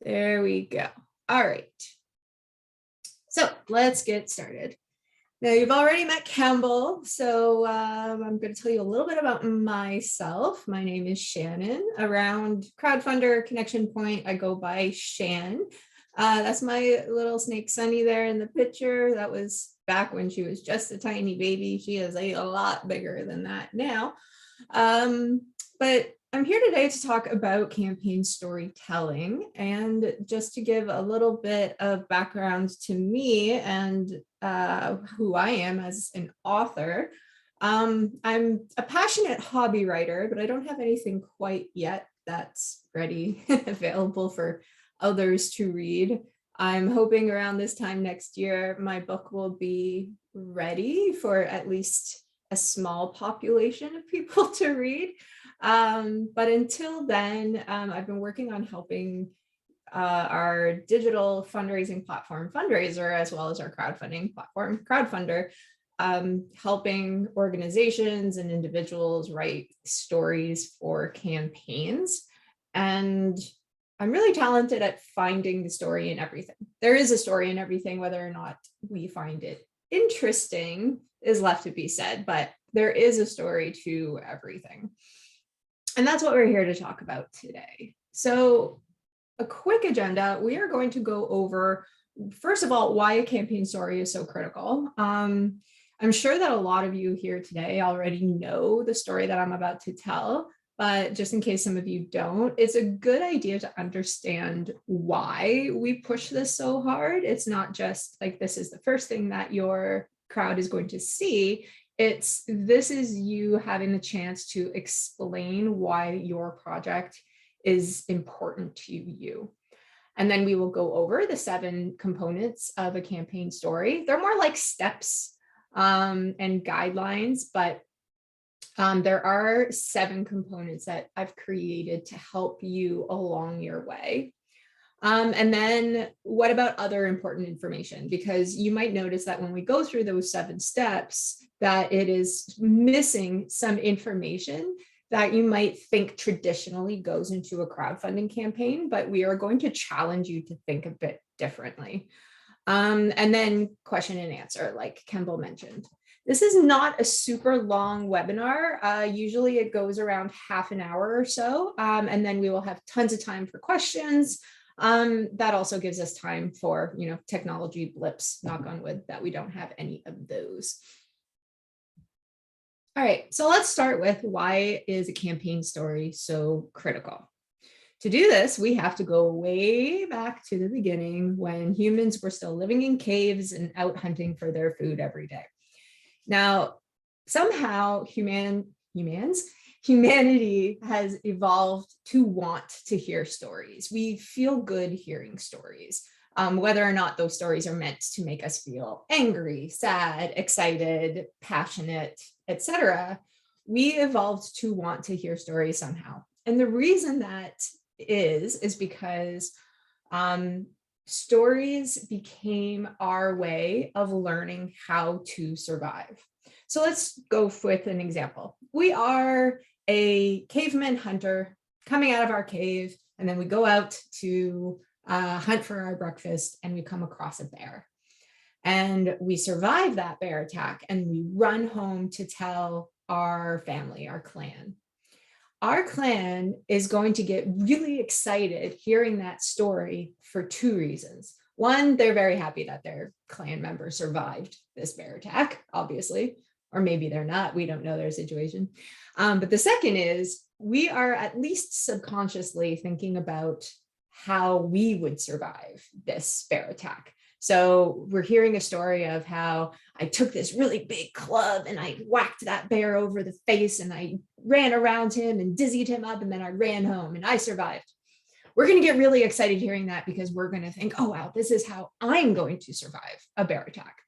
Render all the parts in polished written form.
There we go. All right. So let's get started. Now you've already met Campbell, so I'm going to tell you a little bit about myself. My name is Shannon. Around Crowdfundr Connection Point, I go by Shan. That's my little snake Sunny there in the picture. That was back when she was just a tiny baby. She is a lot bigger than that now. But I'm here today to talk about campaign storytelling, and just to give a little bit of background to me and who I am as an author. I'm a passionate hobby writer, but I don't have anything quite yet that's ready, available for others to read. I'm hoping around this time next year, my book will be ready for at least a small population of people to read. But until then, I've been working on helping our digital fundraising platform, Fundraiser, as well as our crowdfunding platform, Crowdfundr, helping organizations and individuals write stories for campaigns. And I'm really talented at finding the story in everything. There is a story in everything. Whether or not we find it interesting is left to be said, but there is a story to everything. And that's what we're here to talk about today. So a quick agenda, we are going to go over, first of all, why a campaign story is so critical. I'm sure that a lot of you here today already know the story that I'm about to tell, but just in case some of you don't, it's a good idea to understand why we push this so hard. It's not just like this is the first thing that your crowd is going to see. This is you having the chance to explain why your project is important to you. And then we will go over the 7 components of a campaign story. They're more like steps and guidelines, but there are 7 components that I've created to help you along your way. And then what about other important information? Because you might notice that when we go through those 7 steps, that it is missing some information that you might think traditionally goes into a crowdfunding campaign, but we are going to challenge you to think a bit differently. And then question and answer, like Campbell mentioned. This is not a super long webinar. Usually it goes around half an hour or so, and then we will have tons of time for questions. That also gives us time for, technology blips, knock on wood, that we don't have any of those. All right, so let's start with why is a campaign story so critical? To do this, we have to go way back to the beginning when humans were still living in caves and out hunting for their food every day. Now, somehow humanity has evolved to want to hear stories. We feel good hearing stories, whether or not those stories are meant to make us feel angry, sad, excited, passionate, etc. We evolved to want to hear stories somehow. And the reason that is because stories became our way of learning how to survive. So let's go with an example. We are a caveman hunter coming out of our cave, and then we go out to hunt for our breakfast, and we come across a bear. And we survive that bear attack, and we run home to tell our family, our clan. Our clan is going to get really excited hearing that story for 2 reasons. One, they're very happy that their clan member survived this bear attack, obviously, or maybe they're not. We don't know their situation. But the second is we are at least subconsciously thinking about how we would survive this bear attack. So we're hearing a story of how I took this really big club and I whacked that bear over the face and I ran around him and dizzied him up, and then I ran home and I survived. We're going to get really excited hearing that because we're going to think, oh, wow, this is how I'm going to survive a bear attack.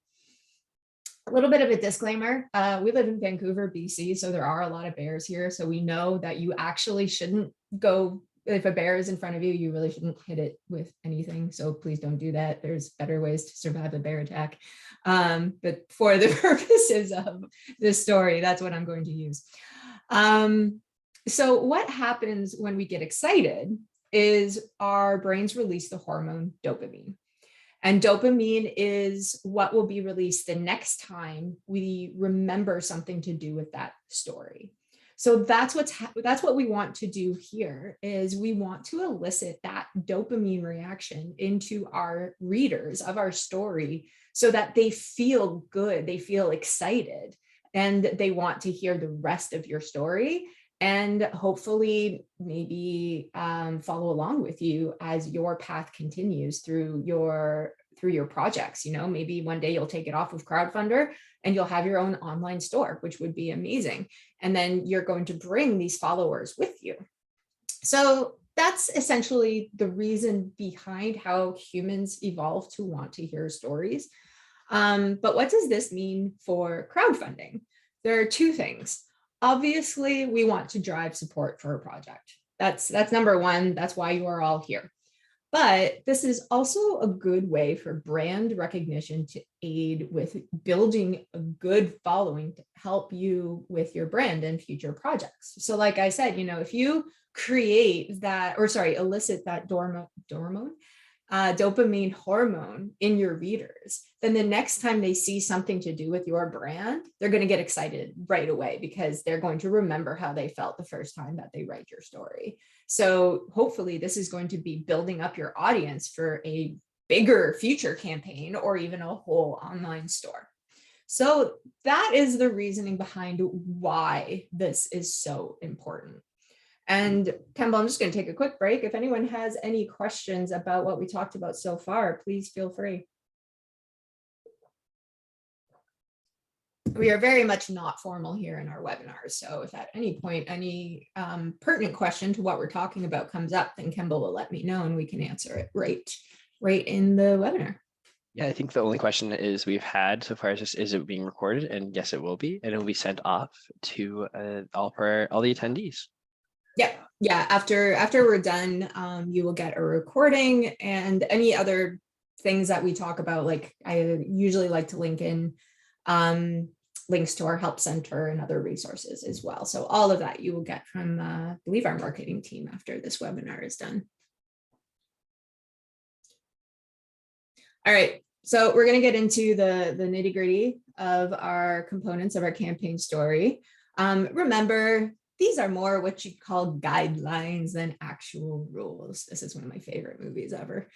A little bit of a disclaimer. We live in Vancouver, BC, so there are a lot of bears here. So we know that you actually shouldn't go, if a bear is in front of you, you really shouldn't hit it with anything. So please don't do that. There's better ways to survive a bear attack. But for the purposes of this story, that's what I'm going to use. So what happens when we get excited is our brains release the hormone dopamine. And dopamine is what will be released the next time we remember something to do with that story. So that's what we want to do here, is we want to elicit that dopamine reaction into our readers of our story so that they feel good, they feel excited, and they want to hear the rest of your story, and hopefully maybe follow along with you as your path continues through your projects. You know, maybe one day you'll take it off of Crowdfundr and you'll have your own online store, which would be amazing. And then you're going to bring these followers with you. So that's essentially the reason behind how humans evolved to want to hear stories. But what does this mean for crowdfunding? There are two things. Obviously, we want to drive support for a project. That's number one. That's why you are all here. But this is also a good way for brand recognition to aid with building a good following to help you with your brand and future projects. So like I said, you know, if you create that, or sorry, elicit that dopamine hormone in your readers, then the next time they see something to do with your brand, they're going to get excited right away because they're going to remember how they felt the first time that they read your story. So hopefully this is going to be building up your audience for a bigger future campaign or even a whole online store. So that is the reasoning behind why this is so important. And Campbell, I'm just going to take a quick break. If anyone has any questions about what we talked about so far, please feel free. We are very much not formal here in our webinars. So if at any point any pertinent question to what we're talking about comes up, then Campbell will let me know and we can answer it right in the webinar. Yeah, I think the only question is we've had so far is just, is it being recorded? And yes, it will be, and it will be sent off to all the attendees. Yeah. After we're done, you will get a recording and any other things that we talk about. Like I usually like to link in links to our help center and other resources as well. So all of that you will get from, I believe, our marketing team after this webinar is done. All right, so we're going to get into the nitty gritty of our components of our campaign story. Remember, these are more what you'd call guidelines than actual rules. This is one of my favorite movies ever.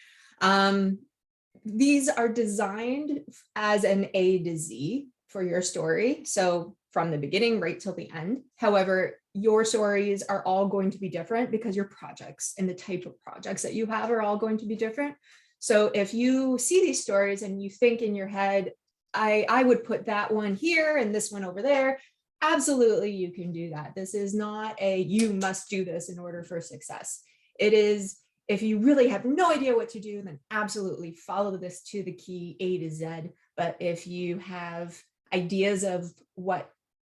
These are designed as an A to Z for your story. So from the beginning right till the end. However, your stories are all going to be different because your projects and the type of projects that you have are all going to be different. So if you see these stories and you think in your head, I would put that one here and this one over there, absolutely, you can do that. This is not a, you must do this in order for success. It is, if you really have no idea what to do, then absolutely follow this to the key A to Z. But if you have ideas of what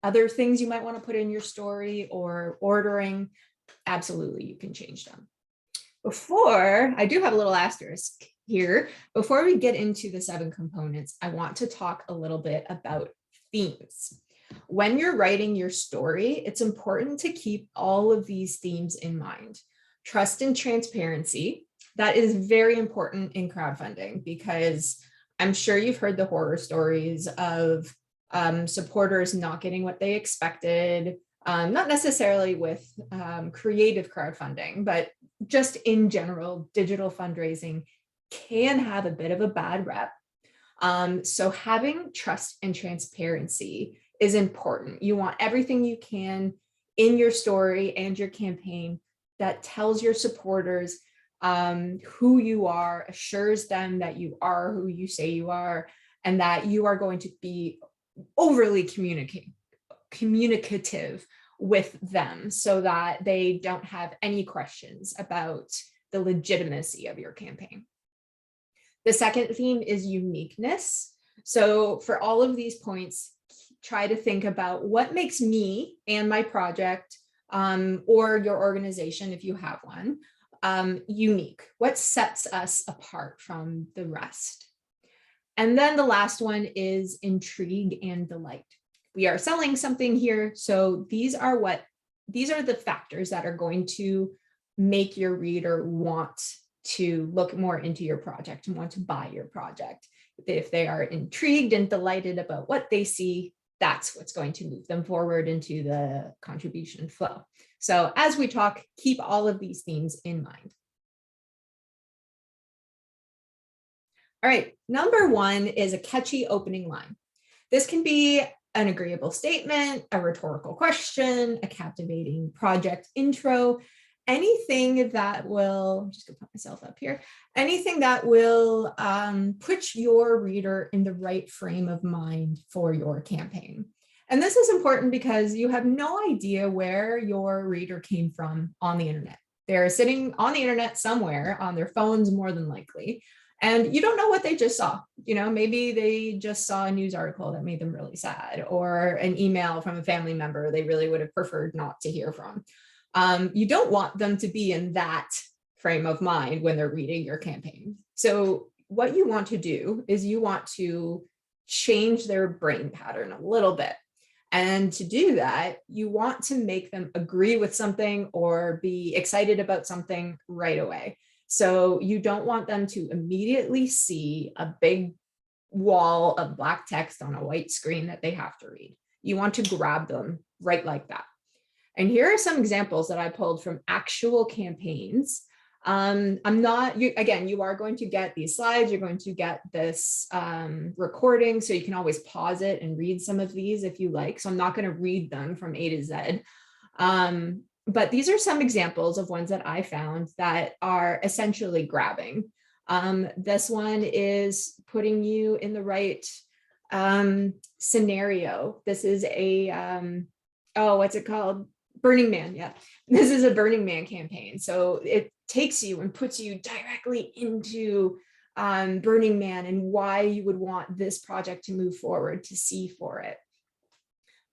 other things you might want to put in your story or ordering, absolutely, you can change them. Before, I do have a little asterisk here. Before we get into the 7 components, I want to talk a little bit about themes. When you're writing your story, it's important to keep all of these themes in mind. Trust and transparency, that is very important in crowdfunding because I'm sure you've heard the horror stories of supporters not getting what they expected, not necessarily with creative crowdfunding, but just in general, digital fundraising can have a bit of a bad rep. So having trust and transparency is important. You want everything you can in your story and your campaign that tells your supporters who you are, assures them that you are who you say you are, and that you are going to be overly communicative with them so that they don't have any questions about the legitimacy of your campaign. The second theme is uniqueness. So for all of these points, try to think about what makes me and my project or your organization, if you have one, unique. What sets us apart from the rest? And then the last one is intrigue and delight. We are selling something here, so these are the factors that are going to make your reader want to look more into your project and want to buy your project. If they are intrigued and delighted about what they see, that's what's going to move them forward into the contribution flow. So as we talk, keep all of these themes in mind. All right, number one is a catchy opening line. This can be an agreeable statement, a rhetorical question, a captivating project intro, anything that will, I'm just gonna put myself up here, anything that will put your reader in the right frame of mind for your campaign. And this is important because you have no idea where your reader came from on the internet. They're sitting on the internet somewhere on their phones, more than likely. And you don't know what they just saw. You know, maybe they just saw a news article that made them really sad, or an email from a family member they really would have preferred not to hear from. You don't want them to be in that frame of mind when they're reading your campaign. So what you want to do is you want to change their brain pattern a little bit. And to do that, you want to make them agree with something or be excited about something right away. So you don't want them to immediately see a big wall of black text on a white screen that they have to read. You want to grab them right like that. And here are some examples that I pulled from actual campaigns. You are going to get these slides, you're going to get this recording, so you can always pause it and read some of these if you like. So I'm not going to read them from A to Z. But these are some examples of ones that I found that are essentially grabbing. This one is putting you in the right scenario. This is a, what's it called? Burning Man, yeah. This is a Burning Man campaign. So it takes you and puts you directly into Burning Man and why you would want this project to move forward, to see for it.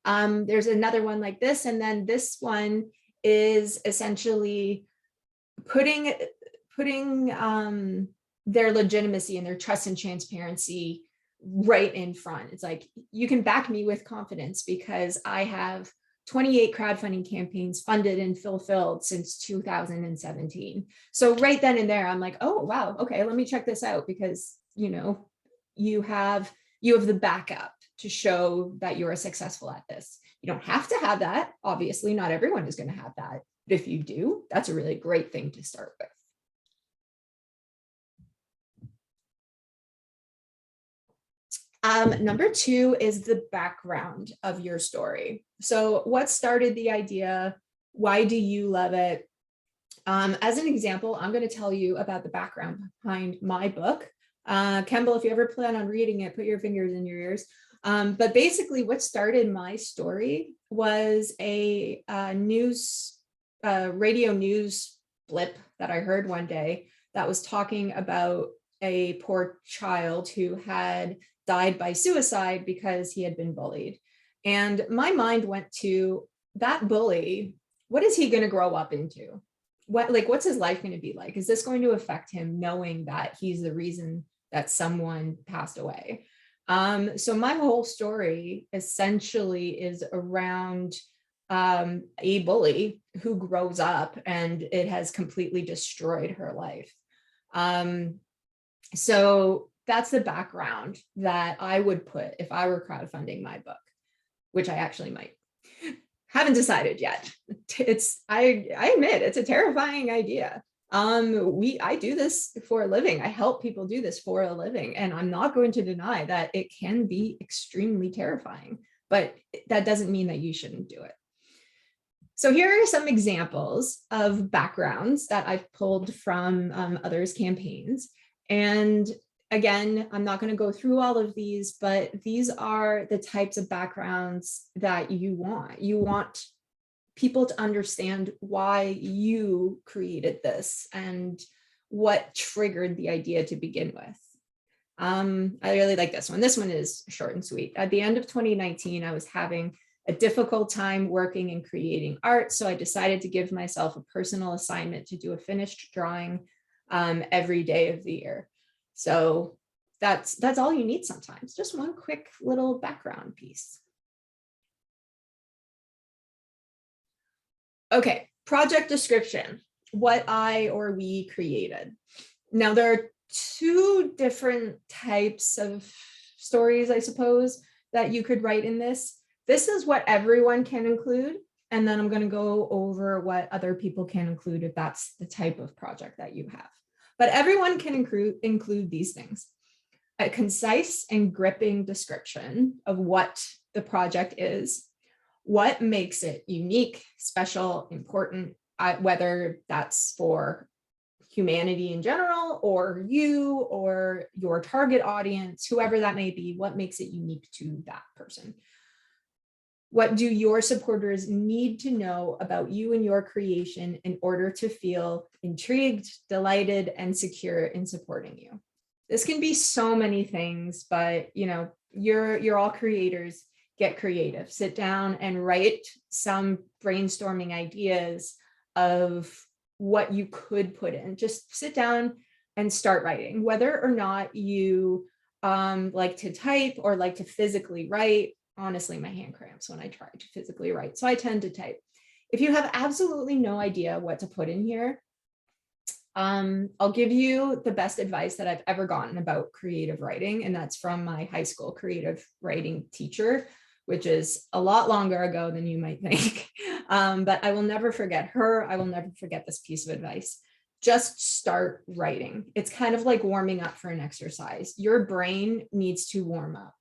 There's another one like this, and then this one is essentially putting their legitimacy and their trust and transparency right in front. It's like, you can back me with confidence because I have 28 crowdfunding campaigns funded and fulfilled since 2017. So right then and there, I'm like, oh, wow, okay, let me check this out, because, you know, you have the backup to show that you're successful at this. You don't have to have that. Obviously, not everyone is going to have that. But if you do, that's a really great thing to start with. Number two is the background of your story. So what started the idea? Why do you love it? As an example, I'm going to tell you about the background behind my book. Campbell, if you ever plan on reading it, put your fingers in your ears. But basically what started my story was a radio news blip that I heard one day that was talking about a poor child who had died by suicide because he had been bullied. And my mind went to that bully. What is he going to grow up into? What's his life going to be like? Is this going to affect him knowing that he's the reason that someone passed away? So my whole story essentially is around a bully who grows up and it has completely destroyed her life. So that's the background that I would put if I were crowdfunding my book, which I actually might. Haven't decided yet. I admit it's a terrifying idea. I do this for a living. I help people do this for a living, and I'm not going to deny that it can be extremely terrifying, but that doesn't mean that you shouldn't do it. So here are some examples of backgrounds that I've pulled from others' campaigns. And again, I'm not going to go through all of these, but these are the types of backgrounds that you want. You want people to understand why you created this and what triggered the idea to begin with. I really like this one. This one is short and sweet. At the end of 2019, I was having a difficult time working and creating art, so I decided to give myself a personal assignment to do a finished drawing every day of the year. So that's all you need sometimes, just one quick little background piece. Okay, project description. what I or we created. Now, there are two different types of stories, I suppose, that you could write in this. This is what everyone can include. And then I'm going to go over what other people can include if that's the type of project that you have. But everyone can include these things. A concise and gripping description of what the project is, what makes it unique, special, important, whether that's for humanity in general, or you, or your target audience, whoever that may be, what makes it unique to that person. What do your supporters need to know about you and your creation in order to feel intrigued, delighted, and secure in supporting you? This can be so many things, but you're all creators. Get creative. Sit down and write some brainstorming ideas of what you could put in. Just sit down and start writing. Whether or not you like to type or like to physically write, honestly, my hand cramps when I try to physically write, so I tend to type. If you have absolutely no idea what to put in here, I'll give you the best advice that I've ever gotten about creative writing, and that's from my high school creative writing teacher, which is a lot longer ago than you might think. But I will never forget her. I will never forget this piece of advice. Just start writing. It's kind of like warming up for an exercise. Your brain needs to warm up.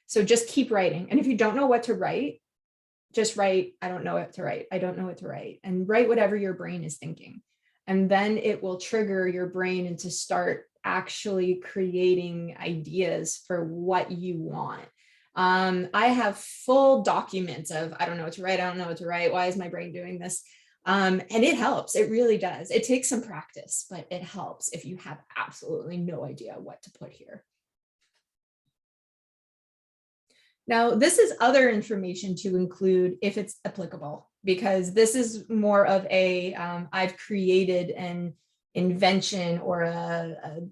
So just keep writing. And if you don't know what to write, just write, I don't know what to write. I don't know what to write. And write whatever your brain is thinking. And then it will trigger your brain into start actually creating ideas for what you want. I have full documents of, I don't know what to write. I don't know what to write. Why is my brain doing this? And it helps. It really does. It takes some practice, but it helps if you have absolutely no idea what to put here. Now, this is other information to include if it's applicable, because this is more of a, I've created an invention or a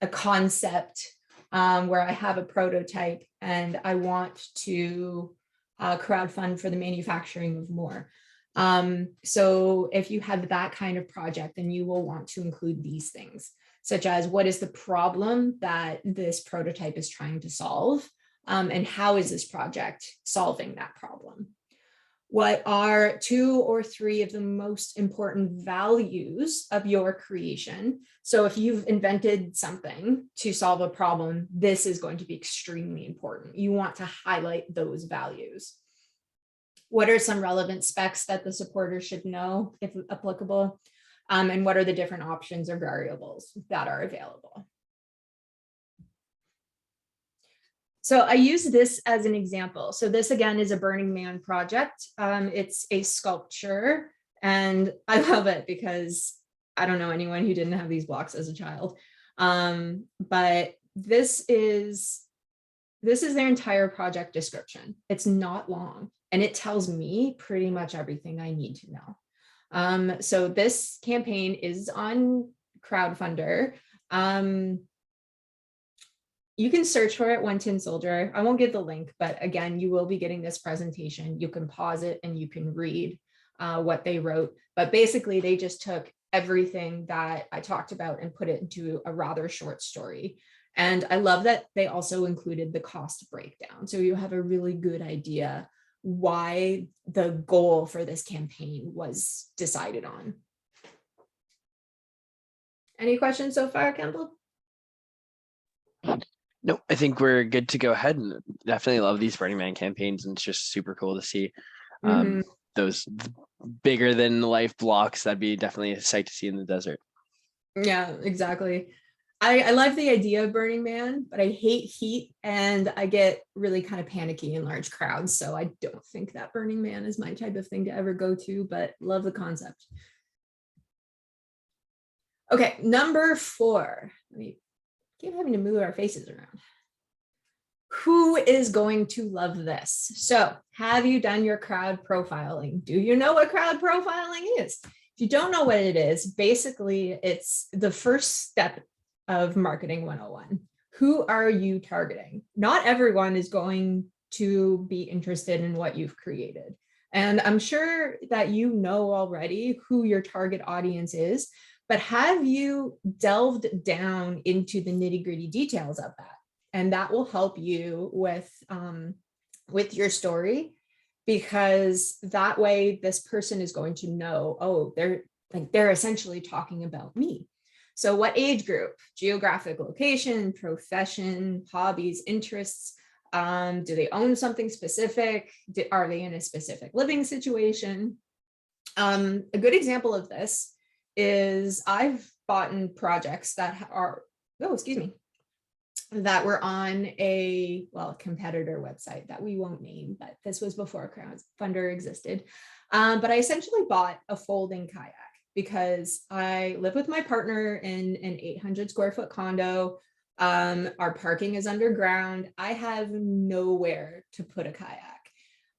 concept where I have a prototype and I want to crowdfund for the manufacturing of more. So if you have that kind of project, then you will want to include these things, such as what is the problem that this prototype is trying to solve? And how is this project solving that problem? What are 2 or 3 of the most important values of your creation? So if you've invented something to solve a problem, this is going to be extremely important. You want to highlight those values. What are some relevant specs that the supporter should know, if applicable? And what are the different options or variables that are available? So I use this as an example. So this again is a Burning Man project. It's a sculpture and I love it because I don't know anyone who didn't have these blocks as a child. But this is their entire project description. It's not long and it tells me pretty much everything I need to know. So this campaign is on Crowdfundr. You can search for it, One Tin Soldier. I won't give the link, but again, you will be getting this presentation. You can pause it and you can read what they wrote. But basically, they just took everything that I talked about and put it into a rather short story. And I love that they also included the cost breakdown. So you have a really good idea why the goal for this campaign was decided on. Any questions so far, Campbell? No, I think we're good to go ahead, and definitely love these Burning Man campaigns, and it's just super cool to see those bigger than life blocks. That'd be definitely a sight to see in the desert. Yeah, exactly. I love the idea of Burning Man, but I hate heat and I get really kind of panicky in large crowds. So I don't think that Burning Man is my type of thing to ever go to, but love the concept. Okay, number 4. We keep having to move our faces around. Who is going to love this? So have you done your crowd profiling? Do you know what crowd profiling is? If you don't know what it is, basically it's the first step of marketing 101. Who are you targeting? Not everyone is going to be interested in what you've created. And I'm sure that you know already who your target audience is, but have you delved down into the nitty-gritty details of that? And that will help you with your story, because that way this person is going to know, oh, they're essentially talking about me. So what age group, geographic location, profession, hobbies, interests, do they own something specific? Are they in a specific living situation? A good example of this is I've bought in projects that are, oh, excuse me, that were on a, well, competitor website that we won't name, but this was before Crowdfundr existed. But I essentially bought a folding kayak because I live with my partner in an 800 square foot condo. Our parking is underground. I have nowhere to put a kayak.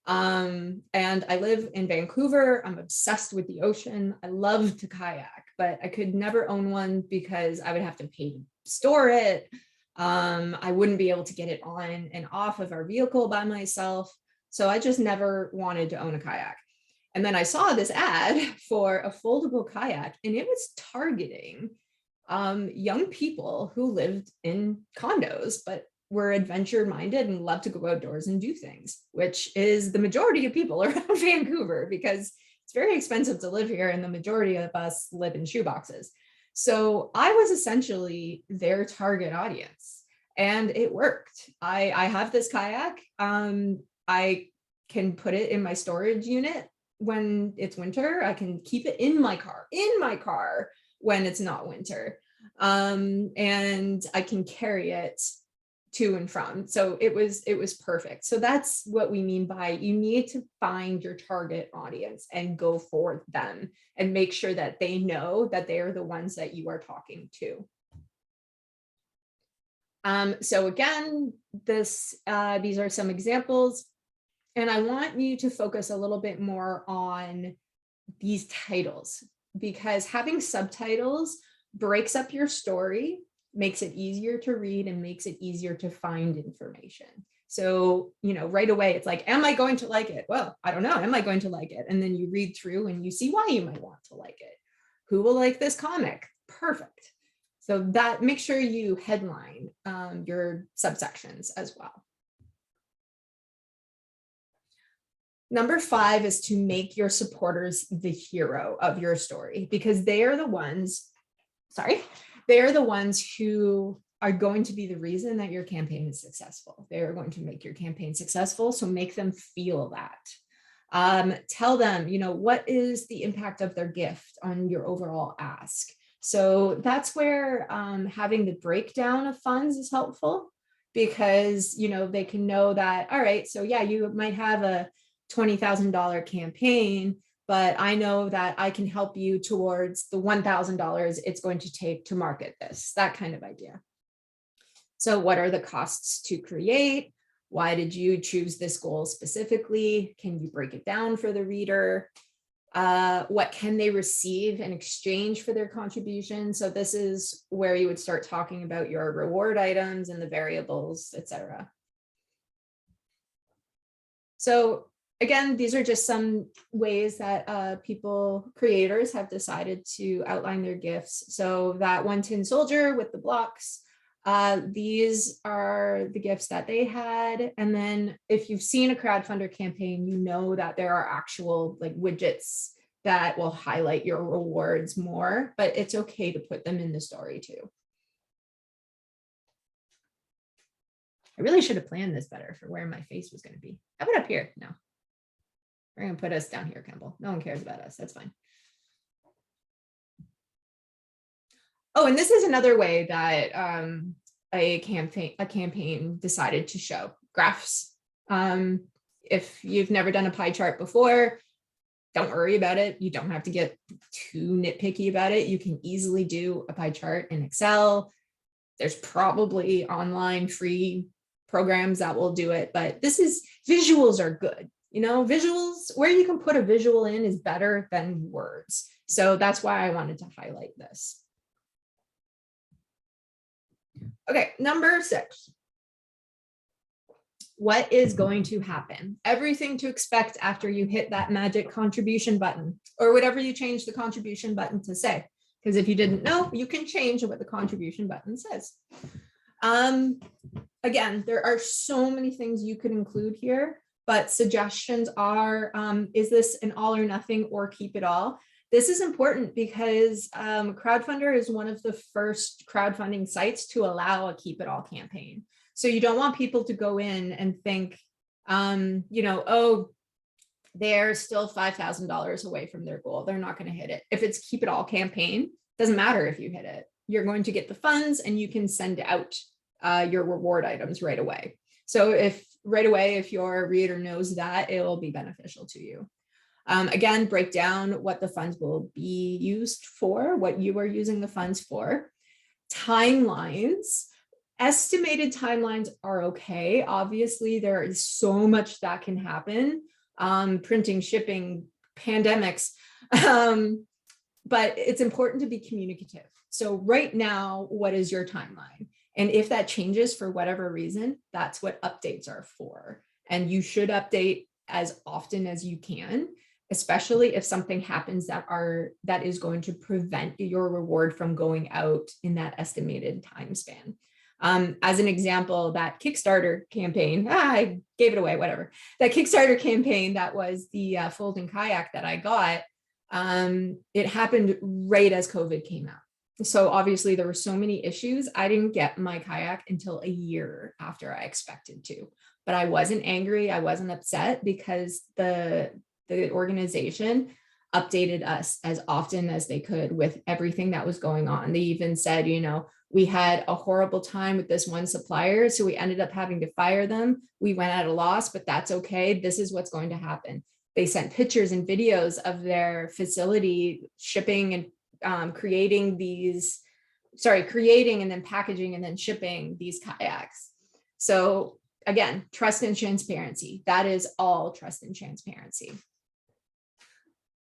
And I live in Vancouver. I'm obsessed with the ocean. I love to kayak, but I could never own one because I would have to pay to store it. I wouldn't be able to get it on and off of our vehicle by myself. So I just never wanted to own a kayak. And then I saw this ad for a foldable kayak, and it was targeting young people who lived in condos, but were adventure minded and love to go outdoors and do things, which is the majority of people around Vancouver, because it's very expensive to live here and the majority of us live in shoeboxes. So I was essentially their target audience, and it worked. I have this kayak. I can put it in my storage unit when it's winter. I can keep it in my car when it's not winter. And I can carry it to and from. So it was perfect. So that's what we mean by, you need to find your target audience and go for them and make sure that they know that they are the ones that you are talking to. So again, these are some examples, and I want you to focus a little bit more on these titles, because having subtitles breaks up your story, makes it easier to read, and makes it easier to find information. So, right away, it's like, am I going to like it? Well, I don't know. Am I going to like it? And then you read through and you see why you might want to like it. Who will like this comic? Perfect. So that, make sure you headline your subsections as well. Number 5 is to make your supporters the hero of your story, because they are the ones, who are going to be the reason that your campaign is successful. They are going to make your campaign successful. So make them feel that. Tell them, what is the impact of their gift on your overall ask. So that's where having the breakdown of funds is helpful, because, they can know that, all right, so yeah, you might have a $20,000 campaign, but I know that I can help you towards the $1,000 it's going to take to market this, that kind of idea. So what are the costs to create? Why did you choose this goal specifically? Can you break it down for the reader? What can they receive in exchange for their contribution? So this is where you would start talking about your reward items and the variables, etc. So again, these are just some ways that creators have decided to outline their gifts. So that one tin soldier with the blocks, these are the gifts that they had. And then if you've seen a Crowdfundr campaign, you know that there are actual widgets that will highlight your rewards more, but it's okay to put them in the story too. I really should have planned this better for where my face was going to be. How about up here? No. We're going to put us down here, Campbell. No one cares about us. That's fine. Oh, and this is another way that a campaign decided to show graphs. If you've never done a pie chart before, don't worry about it. You don't have to get too nitpicky about it. You can easily do a pie chart in Excel. There's probably online free programs that will do it, but visuals are good. Visuals, where you can put a visual in is better than words. So that's why I wanted to highlight this. Okay, number 6. what is going to happen, everything to expect after you hit that magic contribution button, or whatever you change the contribution button to say. Because if you didn't know, you can change what the contribution button says. Again, there are so many things you could include here, but suggestions are, is this an all or nothing or keep it all? This is important because Crowdfundr is one of the first crowdfunding sites to allow a keep it all campaign. So you don't want people to go in and think, oh, they're still $5,000 away from their goal. They're not going to hit it. If it's keep it all campaign, doesn't matter if you hit it. You're going to get the funds and you can send out your reward items right away. So if your reader knows that, it will be beneficial to you. Again, break down what the funds will be used for, what you are using the funds for. Timelines. Estimated timelines are okay. Obviously, there is so much that can happen. Printing, shipping, pandemics. But it's important to be communicative. So right now, what is your timeline? And if that changes for whatever reason, that's what updates are for. And you should update as often as you can, especially if something happens that is going to prevent your reward from going out in that estimated time span. As an example, that Kickstarter campaign, I gave it away, whatever. That Kickstarter campaign, that was the folding kayak that I got, it happened right as COVID came out. So obviously there were so many issues. I didn't get my kayak until a year after I expected to, but I wasn't angry. I wasn't upset because the organization updated us as often as they could with everything that was going on. They even said, we had a horrible time with this one supplier, so we ended up having to fire them. We went at a loss, but that's okay. This is what's going to happen. They sent pictures and videos of their facility shipping and creating and then packaging and then shipping these kayaks. So again, trust and transparency. That is all trust and transparency.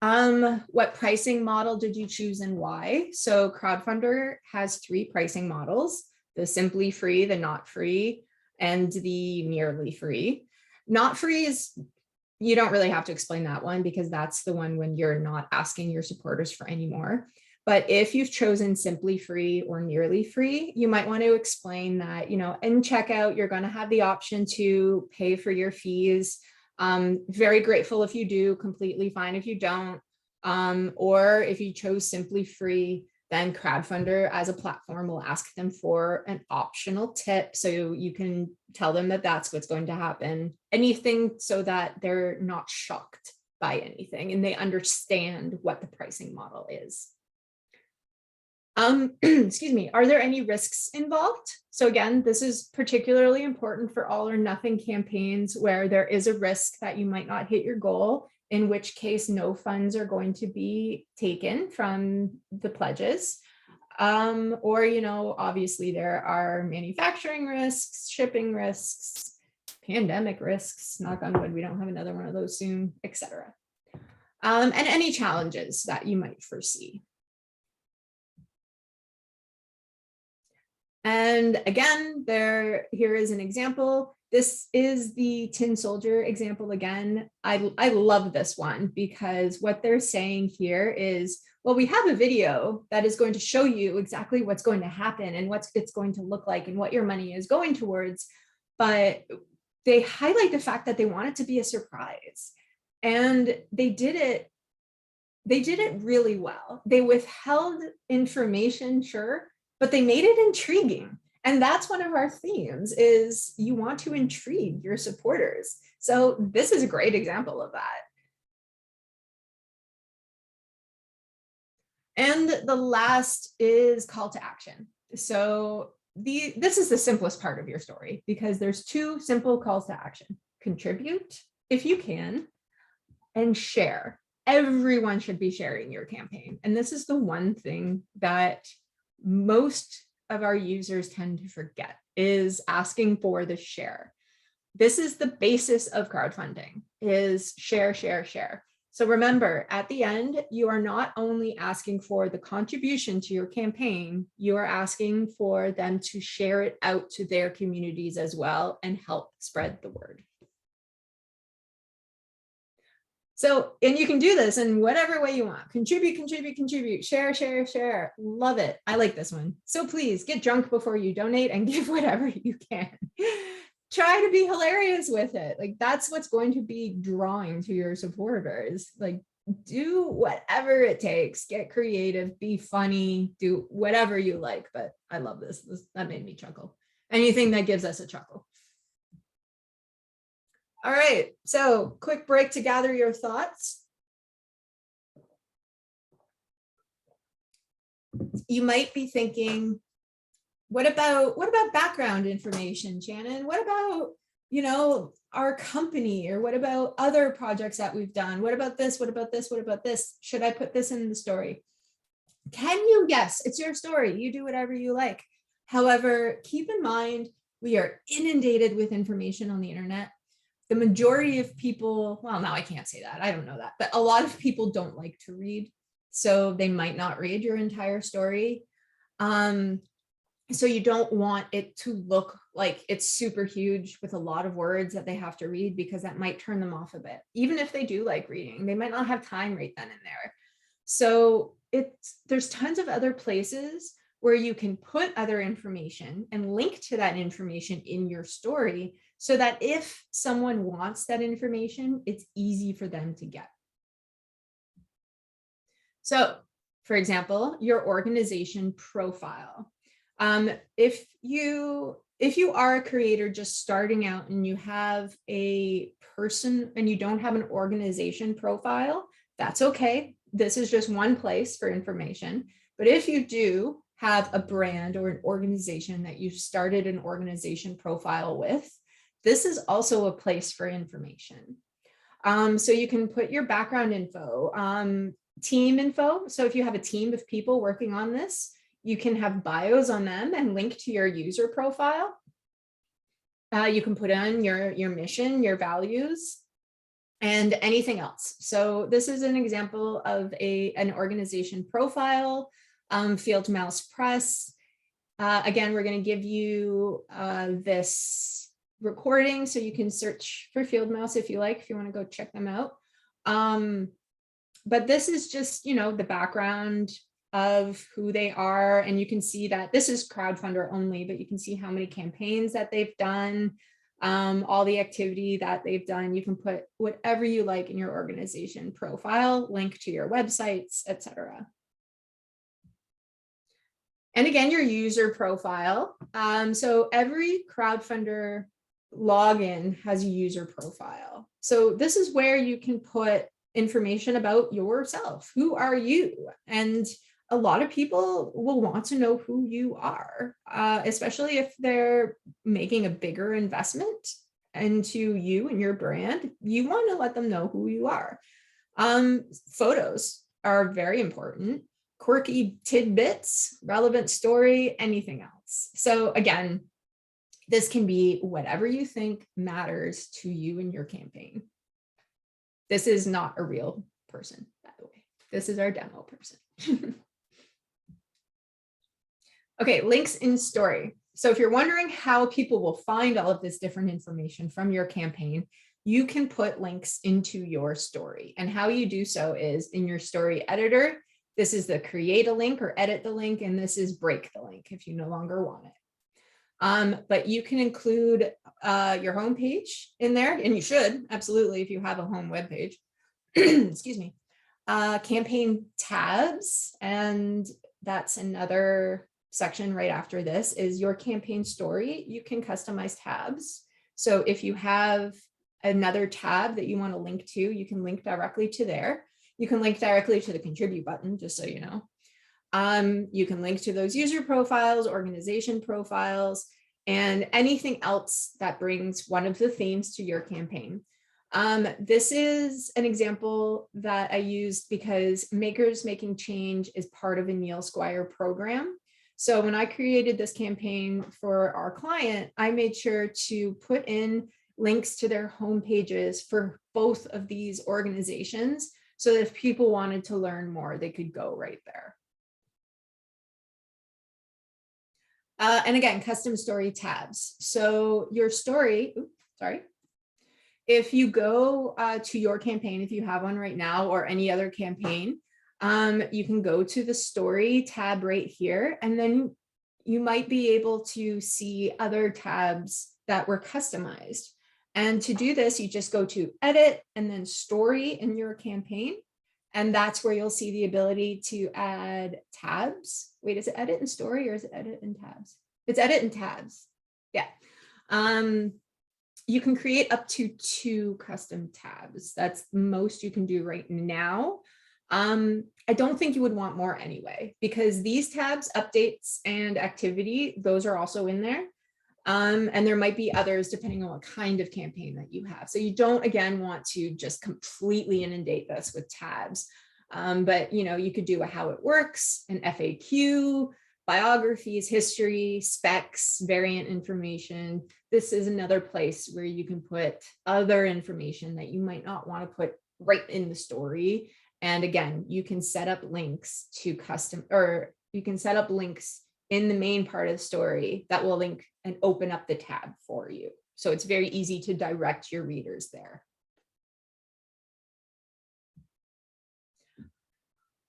What pricing model did you choose and why? So Crowdfundr has 3 pricing models: the simply free, the not free, and the nearly free. Not free is, you don't really have to explain that one because that's the one when you're not asking your supporters for any more. But if you've chosen simply free or nearly free, you might want to explain that, in checkout, you're going to have the option to pay for your fees. Very grateful if you do, completely fine if you don't. Or if you chose simply free, then Crowdfundr as a platform will ask them for an optional tip. So you can tell them that that's what's going to happen. Anything so that they're not shocked by anything and they understand what the pricing model is. Excuse me, are there any risks involved? So again, this is particularly important for all or nothing campaigns where there is a risk that you might not hit your goal, in which case no funds are going to be taken from the pledges. Or, obviously there are manufacturing risks, shipping risks, pandemic risks, knock on wood, we don't have another one of those soon, etc. And any challenges that you might foresee. And again, here is an example. This is the tin soldier example again. I love this one because what they're saying here is, well, we have a video that is going to show you exactly what's going to happen and what it's going to look like and what your money is going towards. But they highlight the fact that they want it to be a surprise. And they did it really well. They withheld information, sure, but they made it intriguing. And that's one of our themes, is you want to intrigue your supporters. So this is a great example of that. And the last is call to action. So this is the simplest part of your story because there's 2 simple calls to action: contribute if you can, and share. Everyone should be sharing your campaign. And this is the one thing that most of our users tend to forget, is asking for the share. This is the basis of crowdfunding, is share, share, share. So remember, at the end, you are not only asking for the contribution to your campaign, you are asking for them to share it out to their communities as well and help spread the word. So, and you can do this in whatever way you want. Contribute, contribute, contribute, share, share, share. Love it. I like this one. So please get drunk before you donate and give whatever you can. Try to be hilarious with it. Like that's what's going to be drawing to your supporters. Like do whatever it takes, get creative, be funny, do whatever you like. But I love this. That made me chuckle. Anything that gives us a chuckle. All right, so quick break to gather your thoughts. You might be thinking, what about background information, Shannon? What about, our company, or what about other projects that we've done? What about this? What about this? What about this? Should I put this in the story? Can you? Yes, it's your story. You do whatever you like. However, keep in mind, we are inundated with information on the internet. The majority of people, well, now I can't say that. I don't know that, but a lot of people don't like to read. So they might not read your entire story. So you don't want it to look like it's super huge with a lot of words that they have to read, because that might turn them off a bit. Even if they do like reading, they might not have time right then and there. So there's tons of other places where you can put other information and link to that information in your story, so that if someone wants that information, it's easy for them to get. So, for example, your organization profile. If you are a creator just starting out and you have a person and you don't have an organization profile, that's okay. This is just one place for information. But if you do have a brand or an organization that you started an organization profile with, this is also a place for information. So you can put your background info, team info. So if you have a team of people working on this, you can have bios on them and link to your user profile. You can put on your mission, your values, and anything else. So this is an example of an organization profile, Field Mouse Press. Again, we're going to give you this recording so you can search for Field Mouse if you like, if you want to go check them out. But this is just, the background of who they are. And you can see that this is Crowdfundr only, but you can see how many campaigns that they've done, all the activity that they've done. You can put whatever you like in your organization profile, link to your websites, etc. And again, your user profile. So every Crowdfundr login has a user profile. So this is where you can put information about yourself. Who are you? And a lot of people will want to know who you are, especially if they're making a bigger investment into you and your brand. You want to let them know who you are. Photos are very important. Quirky tidbits, relevant story, anything else. So again, this can be whatever you think matters to you and your campaign. This is not a real person, by the way. This is our demo person. Okay, links in story. So if you're wondering how people will find all of this different information from your campaign, you can put links into your story. And how you do so is in your story editor. This is the create a link or edit the link, and this is break the link if you no longer want it. But you can include your homepage in there, and you should, absolutely, if you have a home web page. Excuse me. Campaign tabs, and that's another section right after this is your campaign story. You can customize tabs. So if you have another tab that you want to link to, you can link directly to there. You can link directly to the contribute button, just so you know. You can link to those user profiles, organization profiles, and anything else that brings one of the themes to your campaign. This is an example that I used because Makers Making Change is part of a Neil Squire program. So when I created this campaign for our client, I made sure to put in links to their home pages for both of these organizations so that if people wanted to learn more, they could go right there. And again, custom story tabs. So your story, if you go to your campaign, if you have one right now or any other campaign, you can go to the story tab right here, and then you might be able to see other tabs that were customized. And to do this, you just go to edit and then story in your campaign. And that's where you'll see the ability to add tabs. Wait, is it edit and story or is it edit and tabs? It's edit and tabs. Yeah. You can create up to 2 custom tabs. That's the most you can do right now. I don't think you would want more anyway, because these tabs, updates and activity, those are also in there. And there might be others depending on what kind of campaign that you have. So you don't, again, want to just completely inundate this with tabs. But you could do a how it works, an FAQ, biographies, history, specs, variant information. This is another place where you can put other information that you might not want to put right in the story. And again, you can set up links to you can set up links in the main part of the story that will link and open up the tab for you. So it's very easy to direct your readers there.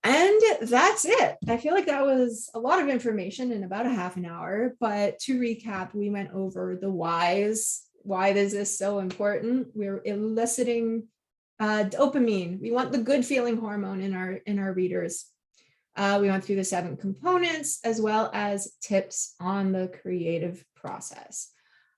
And that's it. I feel like that was a lot of information in about a half an hour, but to recap, we went over the whys. Why is this so important? We're eliciting dopamine. We want the good feeling hormone in our readers. We went through the 7 components as well as tips on the creative process.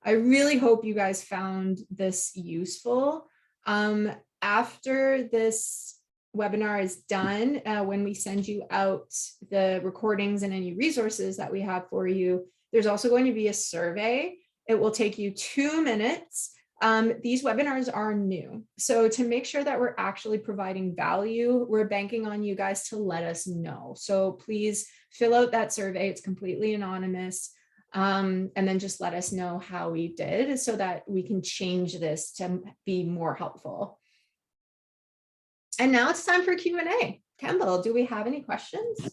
I really hope you guys found this useful. After this webinar is done, when we send you out the recordings and any resources that we have for you, there's also going to be a survey. It will take you 2 minutes. These webinars are new. So to make sure that we're actually providing value, we're banking on you guys to let us know. So please fill out that survey. It's completely anonymous. And then just let us know how we did so that we can change this to be more helpful. And now it's time for Q&A. Campbell, do we have any questions?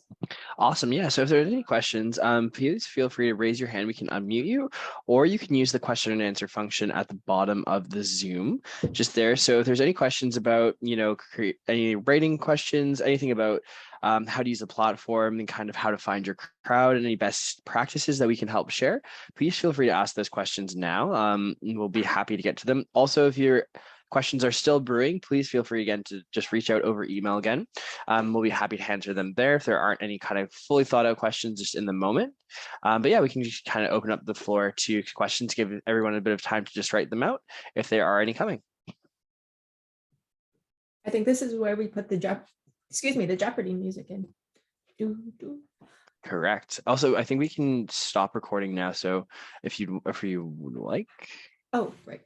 Awesome. Yeah. So if there's any questions, please feel free to raise your hand. We can unmute you, or you can use the question and answer function at the bottom of the Zoom, just there. So if there's any questions about, any writing questions, anything about how to use the platform and kind of how to find your crowd and any best practices that we can help share, please feel free to ask those questions now. And we'll be happy to get to them. Also, if you're questions are still brewing, please feel free again to just reach out over email again. We'll be happy to answer them there if there aren't any kind of fully thought out questions just in the moment. But yeah, we can just kind of open up the floor to questions, give everyone a bit of time to just write them out if there are any coming. I think this is where we put the Jeopardy music in. Correct. Also, I think we can stop recording now. So if you would like. Oh, right.